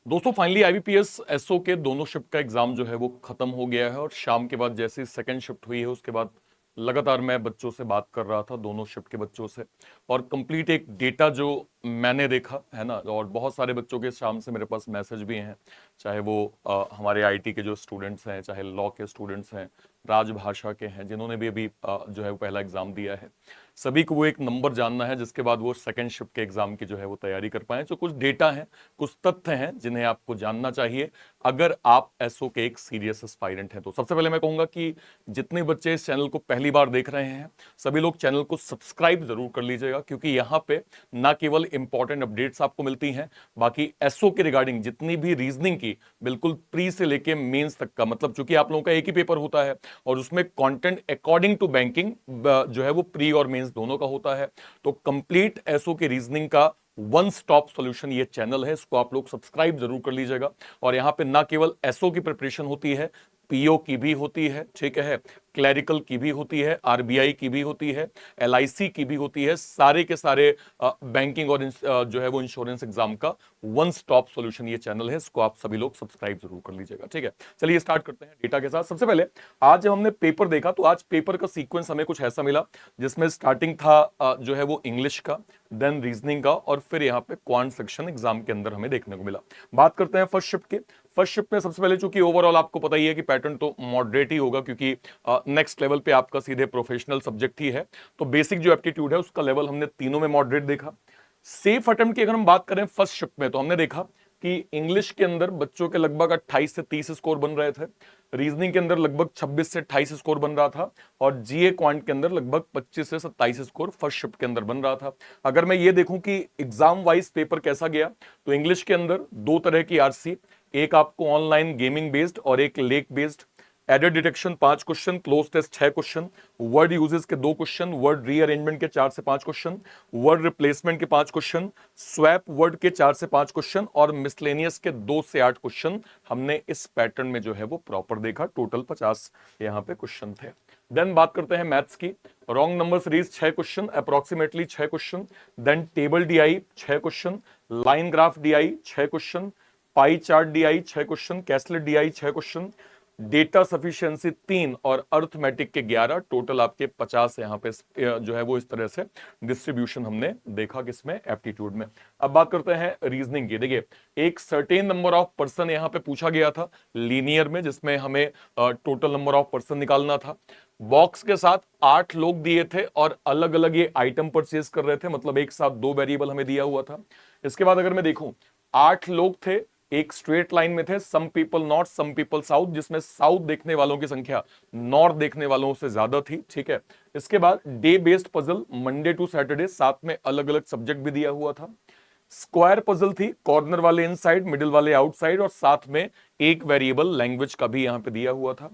दोस्तों finally IBPS SO के दोनों शिफ्ट का एग्जाम जो है वो खत्म हो गया है और शाम के बाद जैसे सेकंड शिफ्ट हुई है उसके बाद लगातार मैं बच्चों से बात कर रहा था, दोनों शिफ्ट के बच्चों से। और कंप्लीट एक डेटा जो मैंने देखा है ना, और बहुत सारे बच्चों के शाम से मेरे पास मैसेज भी हैं, चाहे वो हमारे आईटी के जो स्टूडेंट्स हैं, चाहे लॉ के स्टूडेंट्स हैं, राजभाषा के हैं, जिन्होंने भी अभी जो है वो पहला एग्जाम दिया है। सभी को वो एक नंबर जानना है जिसके बाद वो सेकंड शिफ्ट के एग्जाम की जो है वो तैयारी कर पाए। तो कुछ डेटा है, कुछ तथ्य हैं जिन्हें आपको जानना चाहिए अगर आप एसओ के एक सीरियस एस्पायरेंट हैं। तो सबसे पहले मैं कहूंगा कि जितने बच्चे इस चैनल को पहली बार देख रहे हैं, सभी लोग चैनल को सब्सक्राइब जरूर कर लीजिएगा, क्योंकि यहां पे ना केवल इंपॉर्टेंट अपडेट्स आपको मिलती हैं, बाकी एसओ के रिगार्डिंग जितनी भी रीजनिंग की बिल्कुल प्री से लेके मेंस तक का, मतलब चूंकि आप लोगों का एक ही पेपर होता है और उसमें कंटेंट अकॉर्डिंग टू बैंकिंग जो है वो प्री और मेंस दोनों का होता है। तो कंप्लीट एसओ के रीजनिंग का वन स्टॉप सॉल्यूशन ये चैनल है, इसको आप लोग सब्सक्राइब जरूर कर लीजिएगा। और यहां पे ना केवल एसओ की प्रिपरेशन होती है, पीओ की भी होती है, ठीक है, क्लैरिकल की भी होती है, आरबीआई की भी होती है, एलआईसी की भी होती है, सारे के सारे बैंकिंग और जो है वो इंश्योरेंस एग्जाम का वन स्टॉप सॉल्यूशन ये चैनल है, इसको आप सभी लोग सब्सक्राइब जरूर कर लीजिएगा। ठीक है, चलिए स्टार्ट करते हैं डेटा के साथ। सबसे पहले आज जब हमने पेपर देखा तो आज पेपर का सीक्वेंस हमें कुछ ऐसा मिला, जिसमें स्टार्टिंग था जो है वो इंग्लिश का, देन रीजनिंग का, और फिर यहाँ पे क्वांट सेक्शन एग्जाम के अंदर हमें देखने को मिला। बात करते हैं फर्स्ट शिफ्ट के। फर्स्ट शिफ्ट में सबसे पहले चूंकि ओवरऑल आपको पता ही है कि पैटर्न तो मॉडरेट ही होगा, क्योंकि नेक्स्ट लेवल पे आपका सीधे प्रोफेशनल सब्जेक्ट ही है। तो बेसिक जो एप्टीट्यूड है उसका लेवल हमने तीनों में मॉडरेट देखा। सेफ अटेम्प्ट की अगर हम बात करें फर्स्ट शिफ्ट में, तो हमने देखा कि इंग्लिश के अंदर बच्चों के लगभग 28 से 30 स्कोर बन रहे थे, रीजनिंग के अंदर लगभग 26 से 28 स्कोर बन रहा था, और जीए क्वांट के अंदर लगभग 25 से 27 स्कोर फर्स्ट शिफ्ट के अंदर बन रहा था। अगर मैं ये देखूं कि एग्जाम वाइज पेपर कैसा गया, तो इंग्लिश के अंदर दो तरह की आरसी, एक आपको ऑनलाइन गेमिंग बेस्ड और एक lake based. Error detection 5 question, cloze test 6 question, word usage के 2 क्वेश्चन, वर्ड रीअरेंजमेंट के 4 से 5 क्वेश्चन, वर्ड रिप्लेसमेंट के 5 क्वेश्चन, स्वैप वर्ड के 4 से 5 क्वेश्चन, और मिसलेनियस के 2 से 8 क्वेश्चन हमने इस पैटर्न में जो है वो प्रॉपर देखा। टोटल 50 यहां पे क्वेश्चन थे। देन बात करते हैं मैथ्स की। Wrong number series 6 question, approximately 6 question, then table DI 6 question, line graph DI 6 question, pie chart DI 6 question, caselet DI 6 question, data sufficiency 3 और अर्थमेटिक के 11, टोटल आपके 50 यहां पे जो है वो इस तरह से डिस्ट्रीब्यूशन हमने देखा किसमें, एप्टीट्यूड में। अब बात करते हैं रीजनिंग की। देखिए, एक सर्टेन नंबर ऑफ पर्सन यहां पे पूछा गया था लीनियर में, जिसमें हमें टोटल नंबर ऑफ पर्सन निकालना था। बॉक्स के साथ 8 लोग दिए थे और अलग अलग ये आइटम परचेज कर रहे थे, मतलब एक साथ 2 वेरिएबल हमें दिया हुआ था। इसके बाद अगर मैं देखूं, 8 लोग थे, एक स्ट्रेट लाइन में थे, some people north some people south, जिसमें साउथ देखने वालों की संख्या नॉर्थ देखने वालों से ज्यादा थी। ठीक है, इसके बाद day based puzzle, Monday to Saturday, साथ में अलग अलग सब्जेक्ट भी दिया हुआ था। स्क्वायर पजल थी, कॉर्नर वाले इनसाइड, मिडिल वाले आउटसाइड, और साथ में एक वेरिएबल लैंग्वेज का भी यहां पे दिया हुआ था।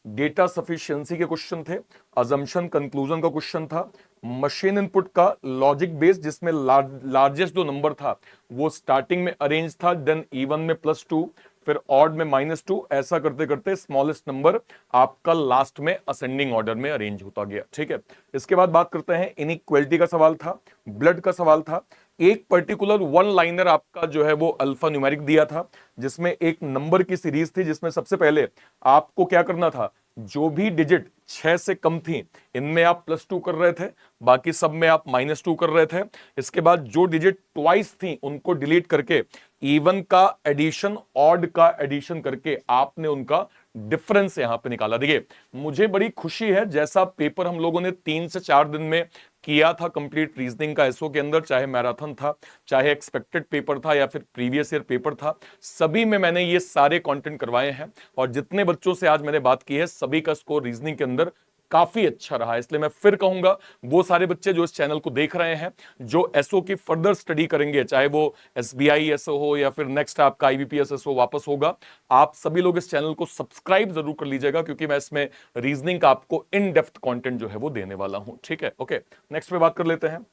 डेटा सफिशिएंसी के क्वेश्चन थे, अजम्पशन कंक्लूजन का क्वेश्चन था, मशीन इनपुट का लॉजिक बेस्ड, जिसमें लार्जेस्ट जो नंबर था वो स्टार्टिंग में अरेंज था, देन इवन में +2, फिर ऑड में -2, ऐसा करते करते स्मॉलेस्ट नंबर आपका लास्ट में असेंडिंग ऑर्डर में अरेंज होता गया। ठीक है, इसके बाद बात करते हैं इनइक्वालिटी का सवाल था, ब्लड का सवाल था, एक पर्टिकुलर वन लाइनर आपका जो है वो अल्फा न्यूमेरिक दिया था, जिसमें एक नंबर की सीरीज थी, जिसमें सबसे पहले आपको क्या करना था, जो भी डिजिट 6 से कम थी इनमें आप +2 कर रहे थे, बाकी सब में आप -2 कर रहे थे। इसके बाद जो डिजिट ट्वाइस थी उनको डिलीट करके इवन का एडिशन, ऑड का एडिशन करके आपने उनका डिफरेंस यहां पे निकाला। देखिए, मुझे बड़ी खुशी है, जैसा पेपर हम लोगों ने 3 से 4 दिन में किया था कंप्लीट रीजनिंग का एसओ के अंदर, चाहे मैराथन था, चाहे एक्सपेक्टेड पेपर था, या फिर प्रीवियस ईयर पेपर था, सभी में मैंने ये सारे कंटेंट करवाए हैं। और जितने बच्चों से आज मैंने बात की है, सभी का स्कोर रीजनिंग के अंदर काफी अच्छा रहा है। इसलिए मैं फिर कहूंगा, वो सारे बच्चे जो इस चैनल को देख रहे हैं, जो एसओ की फर्दर स्टडी करेंगे, चाहे वो एसबीआई एसओ हो या फिर नेक्स्ट आपका आईबीपीएस एसओ वापस होगा, आप सभी लोग इस चैनल को सब्सक्राइब जरूर कर लीजिएगा, क्योंकि मैं इसमें रीजनिंग का आपको इन डेप्थ कंटेंट जो है वो देने वाला हूं। ठीक है, ओके, नेक्स्ट पे बात कर लेते हैं।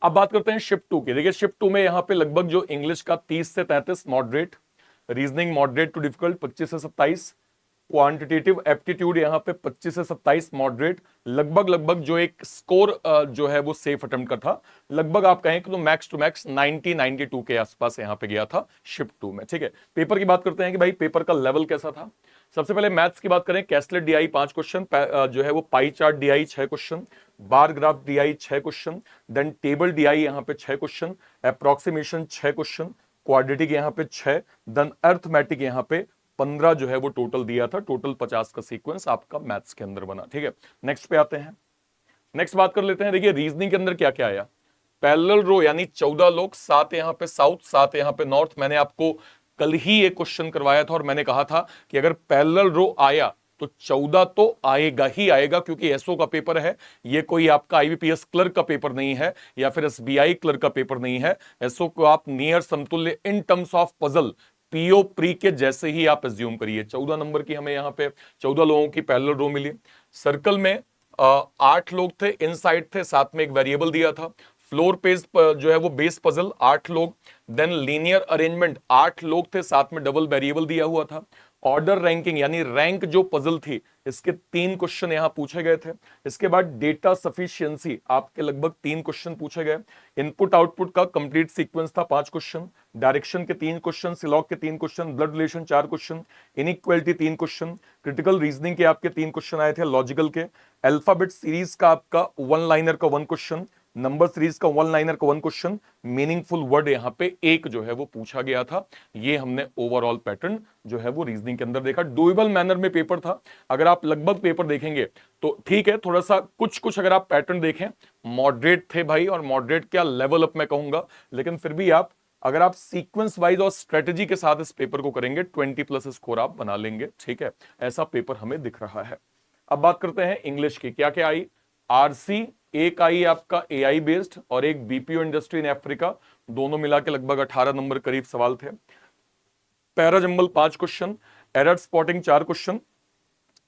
अब बात करते हैं शिफ्ट 2 की। देखिए, शिफ्ट 2 में यहां पे लगभग जो इंग्लिश का 30 से 33 moderate, reasoning moderate to difficult 25 से 27, क्वांटिटेटिव एप्टीट्यूड यहाँ पे 25 से 27 मॉडरेट, लगभग जो एक स्कोर जो है वो सेफ अटेम्प्ट का था, लगभग आप कहें कि तो मैक्स टू मैक्स 92 के आसपास यहाँ पे गया था शिफ्ट 2 में। ठीक है, पेपर की बात करते हैं कि भाई पेपर का लेवल कैसा था। सबसे पहले मैथ्स की बात करें, कैसलेट डीआई 5 क्वेश्चन, जो है वो pie chart DI 6 question, bar graph DI 6 question, then table DI यहाँ पे 6 क्वेश्चन, अप्रोक्सीमेशन 6 क्वेश्चन, क्वाड्रेटिक यहाँ पे 6, देन अर्थमेटिक यहाँ पे 15 जो है वो टोटल दिया था। टोटल 50 का सीक्वेंस आपका मैथ्स के अंदर बना। ठीक है, नेक्स्ट पे आते हैं। नेक्स्ट बात कर लेते हैं। देखिए रीजनिंग के अंदर क्या क्या आया। पैरेलल रो यानी 14 लोग, 7 यहाँ पे साउथ, 7 यहाँ पे नॉर्थ। मैंने आपको कल ही एक क्वेश्चन करवाया था और मैंने कहा था कि अगर पैरेलल रो आया तो 14 तो आएगा ही आएगा, क्योंकि एसओ का पेपर है, ये कोई आपका आईबीपीएस क्लर्क का पेपर नहीं है या फिर एसबीआई क्लर्क का पेपर नहीं है। एसओ को आप नियर समतुल्य in terms of puzzle PO pre के जैसे ही आप एज्यूम करिए। 14 नंबर की हमें यहाँ पे 14 लोगों की पैरेलल रो मिली। सर्कल में 8 लोग थे, इनसाइड थे, साथ में एक वेरिएबल दिया था। फ्लोर पेज जो है वो बेस पजल 8 लोग, देन लीनियर अरेंजमेंट 8 लोग थे, साथ में डबल वेरिएबल दिया हुआ था। ऑर्डर रैंकिंग यानी रैंक जो पजल थी, इसके 3 क्वेश्चन यहां पूछे गए थे। इसके बाद डेटा सफिशिएंसी आपके लगभग 3 क्वेश्चन पूछे गए। इनपुट आउटपुट का कंप्लीट सीक्वेंस था 5 क्वेश्चन, डायरेक्शन के 3 क्वेश्चन, सिलॉग के 3 question, blood relation 4 question, inequality 3 question, critical reasoning के आपके 3 क्वेश्चन आए थे, लॉजिकल के, अल्फाबेट सीरीज का आपका 1 लाइनर का 1 क्वेश्चन, नंबर सीरीज का 1 लाइनर का 1 क्वेश्चन, मीनिंगफुल वर्ड यहां पे एक जो है वो पूछा गया था। ये हमने ओवरऑल पैटर्न जो है वो रीजनिंग के अंदर देखा। डुएबल मैनर में पेपर था। अगर आप लगभग पेपर देखेंगे तो ठीक है, थोड़ा सा कुछ अगर आप पैटर्न देखें मॉडरेट थे भाई, और मॉडरेट क्या लेवल अप मैं कहूंगा, लेकिन फिर भी आप अगर आप सीक्वेंस वाइज और स्ट्रेटेजी के साथ इस पेपर को करेंगे 20+ स्कोर आप बना लेंगे। ठीक है, ऐसा पेपर हमें दिख रहा है। अब बात करते हैं इंग्लिश की। क्या क्या आई। आरसी एक आई आपका एआई बेस्ड और एक बीपीओ इंडस्ट्री इन अफ्रीका, दोनों मिला के लगभग 18 नंबर करीब सवाल थे। Parajumble 5 question, error spotting 4 question,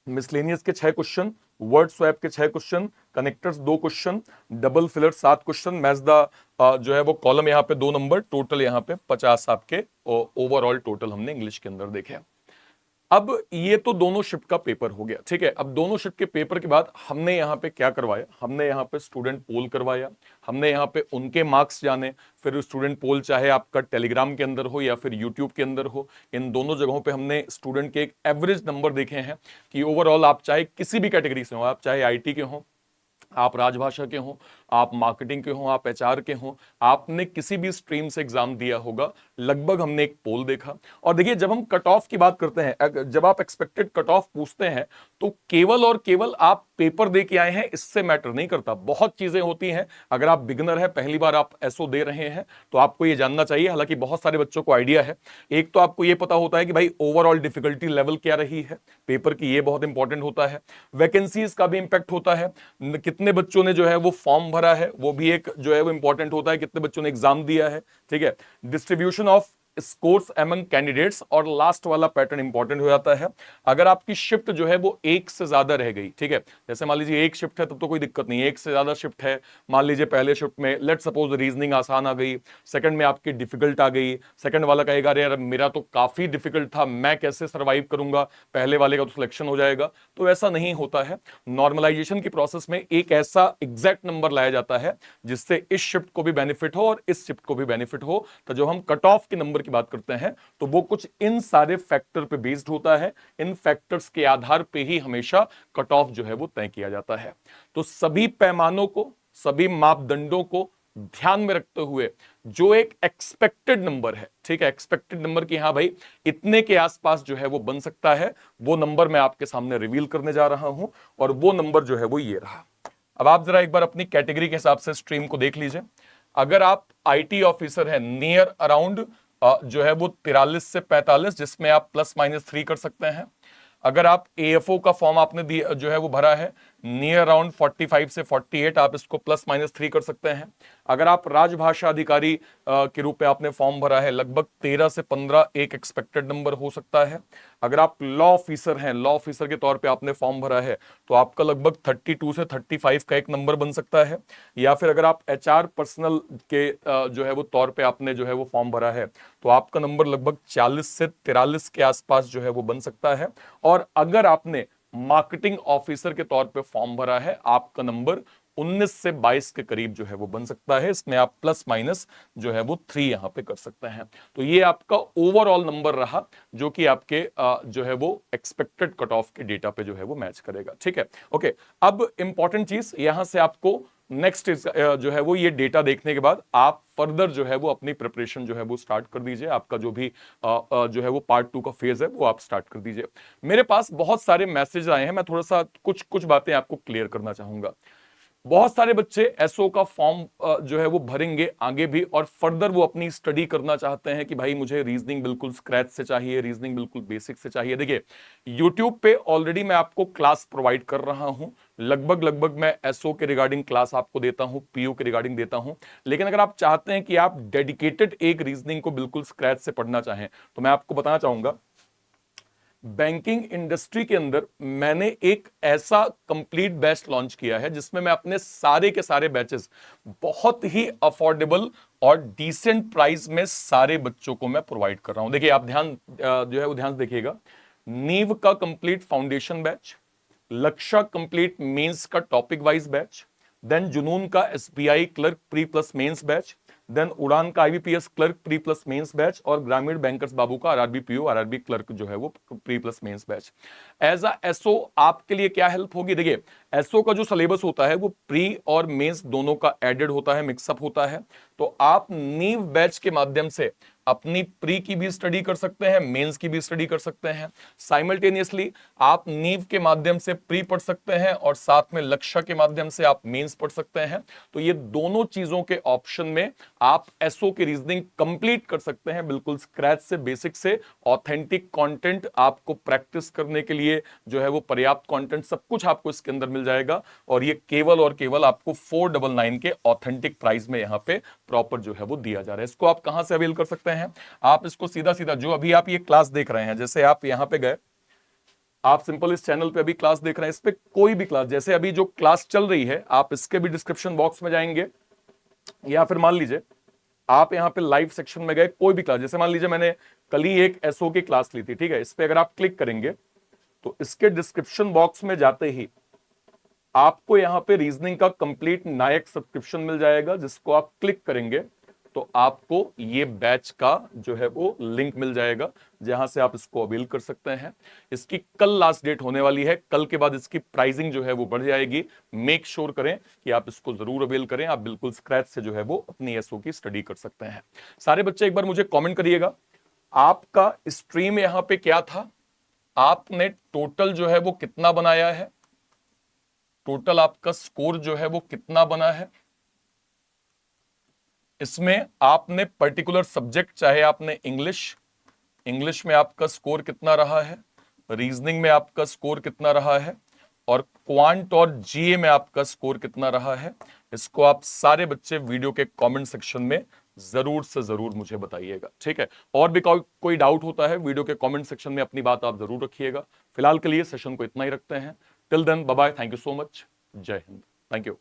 miscellaneous के 6 क्वेश्चन, वर्ड स्वैप के 6 question, connectors 2 question, double filler 7 question, match the जो है वो कॉलम यहाँ पे 2 नंबर, टोटल यहाँ पे 50 आपके ओवरऑल टोटल हमने इंग्लिश के अंदर देखे। अब ये तो दोनों शिफ्ट का पेपर हो गया। ठीक है, अब दोनों शिफ्ट के पेपर के बाद हमने यहाँ पे क्या करवाया, हमने यहाँ पे स्टूडेंट पोल करवाया, हमने यहाँ पे उनके मार्क्स जाने। फिर स्टूडेंट पोल चाहे आपका टेलीग्राम के अंदर हो या फिर यूट्यूब के अंदर हो, इन दोनों जगहों पे हमने स्टूडेंट के एक एवरेज नंबर देखे हैं कि ओवरऑल आप चाहे किसी भी कैटेगरी से हो, आप चाहे आईटी के हो, आप राजभाषा के हो, आप मार्केटिंग के हो, आप एचआर के हो, आपने किसी भी स्ट्रीम से एग्जाम दिया होगा, लगभग हमने एक पोल देखा। और देखिए जब हम कट ऑफ की बात करते हैं, जब आप एक्सपेक्टेड कट ऑफ पूछते हैं, तो केवल और केवल आप पेपर दे के आए हैं इससे मैटर नहीं करता। बहुत चीजें होती हैं। अगर आप बिगिनर है, पहली बार आप एसओ दे रहे हैं, तो आपको ये जानना चाहिए, हालांकि बहुत सारे बच्चों को आइडिया है। एक तो आपको ये पता होता है कि भाई ओवरऑल डिफिकल्टी लेवल क्या रही है पेपर की, ये बहुत इंपॉर्टेंट होता है। वैकेंसीज का भी इंपैक्ट होता है, कितने बच्चों ने जो है वो फॉर्म भरा है, वो भी एक जो है वो इंपॉर्टेंट होता है, कितने बच्चों ने एग्जाम दिया है। ठीक है, distribution of scores among candidates, और लास्ट वाला पैटर्न इंपॉर्टेंट हो जाता है। अगर आपकी शिफ्ट जो है वो एक से ज्यादा रह गई, ठीक है, जैसे मान लीजिए एक शिफ्ट है तब तो कोई दिक्कत नहीं है, एक से ज्यादा शिफ्ट है, मान लीजिए पहले शिफ्ट में लेट सपोज रीजनिंग आसान आ गई, सेकंड में आपकी डिफिकल्ट आ गई, सेकंड वाला कहेगा अरे यार मेरा तो काफी डिफिकल्ट था, मैं कैसे सर्वाइव करूंगा, पहले वाले का तो सिलेक्शन हो जाएगा। तो ऐसा नहीं होता है। नॉर्मलाइजेशन की प्रोसेस में एक ऐसा एग्जैक्ट नंबर लाया जाता है जिससे इस शिफ्ट को भी बेनिफिट हो और इस शिफ्ट को भी बेनिफिट हो। तो जो हम कट ऑफ के नंबर की बात करते हैं तो वो कुछ इन सारे फैक्टर पे बेस्ड होता है। इन फैक्टर्स के आधार पे ही हमेशा कट ऑफ जो है वो तय किया जाता है। तो सभी पैमानों को, सभी मापदंडों को ध्यान में रखते हुए जो एक एक्सपेक्टेड नंबर है, ठीक है, एक्सपेक्टेड नंबर की हाँ भाई इतने के आसपास जो है वो बन सकता है, वो नंबर मैं आपके सामने रिवील करने जा रहा हूं, और वो नंबर जो है वो ये रहा। अब आप जरा एक बार अपनी कैटेगरी के हिसाब से स्ट्रीम को देख लीजिए। अगर आप आईटी ऑफिसर हैं, नियर अराउंड जो है वो 43 से 45, जिसमें आप +- 3 कर सकते हैं। अगर आप एएफओ का फॉर्म आपने दिया जो है वो भरा है, नियर अराउंड 45 से 48, आप इसको +-3 कर सकते हैं। अगर आप राजभाषा अधिकारी के रूप में आपने फॉर्म भरा है, लगभग 13 से 15 एक एक्सपेक्टेड नंबर हो सकता है। अगर आप लॉ ऑफिसर हैं, लॉ ऑफिसर के तौर पे आपने फॉर्म भरा है, तो आपका लगभग 32 से 35 का एक नंबर बन सकता है। या फिर अगर आप एचआर पर्सनल के जो है वो तौर पे आपने जो है वो फॉर्म भरा है, तो आपका नंबर लगभग 40 से 43 के आसपास जो है वो बन सकता है। और अगर आपने मार्केटिंग ऑफिसर के तौर पे फॉर्म भरा है, आपका नंबर 19 से 22 के करीब जो है वो बन सकता है। इसमें आप +- जो है वो 3 यहां पे कर सकते हैं। तो ये आपका ओवरऑल नंबर रहा, जो कि आपके जो है वो एक्सपेक्टेड कट ऑफ के डेटा पे जो है वो मैच करेगा। ठीक है, ओके। अब इंपॉर्टेंट चीज यहां से आपको नेक्स्ट जो है वो ये डेटा देखने के बाद आप फर्दर जो है वो अपनी प्रिपरेशन जो है वो स्टार्ट कर दीजिए। आपका जो भी जो है वो पार्ट 2 का फेज है वो आप स्टार्ट कर दीजिए। मेरे पास बहुत सारे मैसेज आए हैं, मैं थोड़ा सा कुछ बातें आपको क्लियर करना चाहूंगा। बहुत सारे बच्चे एसओ का फॉर्म जो है वो भरेंगे आगे भी, और फर्दर वो अपनी स्टडी करना चाहते हैं कि भाई मुझे रीजनिंग बिल्कुल स्क्रैच से चाहिए, रीजनिंग बिल्कुल बेसिक से चाहिए। देखिए, यूट्यूब पे ऑलरेडी मैं आपको क्लास प्रोवाइड कर रहा हूं। लगभग मैं एसओ के रिगार्डिंग क्लास आपको देता हूं, पीओ के रिगार्डिंग देता हूं। लेकिन अगर आप चाहते हैं कि आप डेडिकेटेड एक रीजनिंग को बिल्कुल स्क्रैच से पढ़ना चाहें, तो मैं आपको बताना चाहूंगा, बैंकिंग इंडस्ट्री के अंदर मैंने एक ऐसा कंप्लीट बैच लॉन्च किया है जिसमें मैं अपने सारे के सारे बैचेस बहुत ही अफोर्डेबल और डिसेंट प्राइस में सारे बच्चों को मैं प्रोवाइड कर रहा हूं। देखिए, आप ध्यान जो है वो ध्यान से देखिएगा। नीव का complete foundation batch, Lakshya complete mains का topic wise batch, then Junoon का SBI clerk pre plus mains batch, then Udaan का IBPS clerk pre plus mains batch, और ग्रामीण बैंकर्स बाबू का आरआरबी पीओ आरआरबी क्लर्क जो है वो pre plus mains batch. As a SO आपके लिए क्या हेल्प होगी? देखिए, एसओ का जो सिलेबस होता है वो प्री और मेंस दोनों का एडेड होता है, मिक्सअप होता है। तो आप नीव बैच के माध्यम से अपनी प्री की भी स्टडी कर सकते हैं, मेंस की भी स्टडी कर सकते हैं। साइमल्टेनियसली आप नीव के माध्यम से प्री पढ़ सकते हैं और साथ में लक्ष्य के माध्यम से आप मेंस पढ़ सकते हैं। तो ये दोनों चीजों के ऑप्शन में आप एसओ की रीजनिंग कंप्लीट कर सकते हैं, बिल्कुल स्क्रैच से, बेसिक से। ऑथेंटिक कंटेंट आपको प्रैक्टिस करने के लिए जो है वो पर्याप्त कंटेंट सब कुछ आपको इसके अंदर मिल जाएगा, और ये केवल और केवल आपको 499 के ऑथेंटिक प्राइस में यहां पे प्रॉपर जो है वो दिया जा रहा है। इसको आप कहां से अवेल कर सकते हैं? आप इसको सीधा सीधा जो अभी आप ये क्लास देख रहे हैं, जैसे आप यहां पे गए, आप सिंपल इस चैनल पे अभी क्लास देख रहे हैं, इस पे कोई भी क्लास, जैसे अभी जो क्लास चल रही है, आप इसके भी डिस्क्रिप्शन बॉक्स में जाएंगे, या फिर मान लीजिए आप यहां पे लाइव सेक्शन में गए, कोई भी क्लास, जैसे मान लीजिए मैंने कल ही एक एसओ की क्लास ली थी, ठीक है, इस पे अगर आप क्लिक करेंगे तो इसके डिस्क्रिप्शन बॉक्स में जाते ही आपको यहां पे रीजनिंग का कंप्लीट नायक सब्सक्रिप्शन मिल जाएगा, जिसको आप क्लिक करेंगे तो आपको ये बैच का जो है वो लिंक मिल जाएगा, जहां से आप इसको अवेल कर सकते हैं। इसकी कल लास्ट डेट होने वाली है, कल के बाद इसकी प्राइसिंग जो है वो बढ़ जाएगी। मेक श्योर करें कि आप इसको जरूर अवेल करें, आप बिल्कुल स्क्रैच से जो है वो अपनी एसओ की स्टडी कर सकते हैं। सारे बच्चे एक बार मुझे कॉमेंट करिएगा, आपका स्ट्रीम यहां पे क्या था, आपने टोटल जो है वो कितना बनाया है, टोटल आपका स्कोर जो है वो कितना बना है। इसमें आपने पर्टिकुलर सब्जेक्ट, चाहे आपने इंग्लिश में आपका स्कोर कितना रहा है, रीजनिंग में आपका स्कोर कितना रहा है, और क्वांट और जीए में आपका स्कोर कितना रहा है, इसको आप सारे बच्चे वीडियो के कमेंट सेक्शन में जरूर से जरूर मुझे बताइएगा। ठीक है, और भी कोई डाउट होता है वीडियो के कमेंट सेक्शन में अपनी बात आप जरूर रखिएगा। फिलहाल के लिए सेशन को इतना ही रखते हैं। Till then, bye bye, thank you so much, जय हिंद, थैंक यू।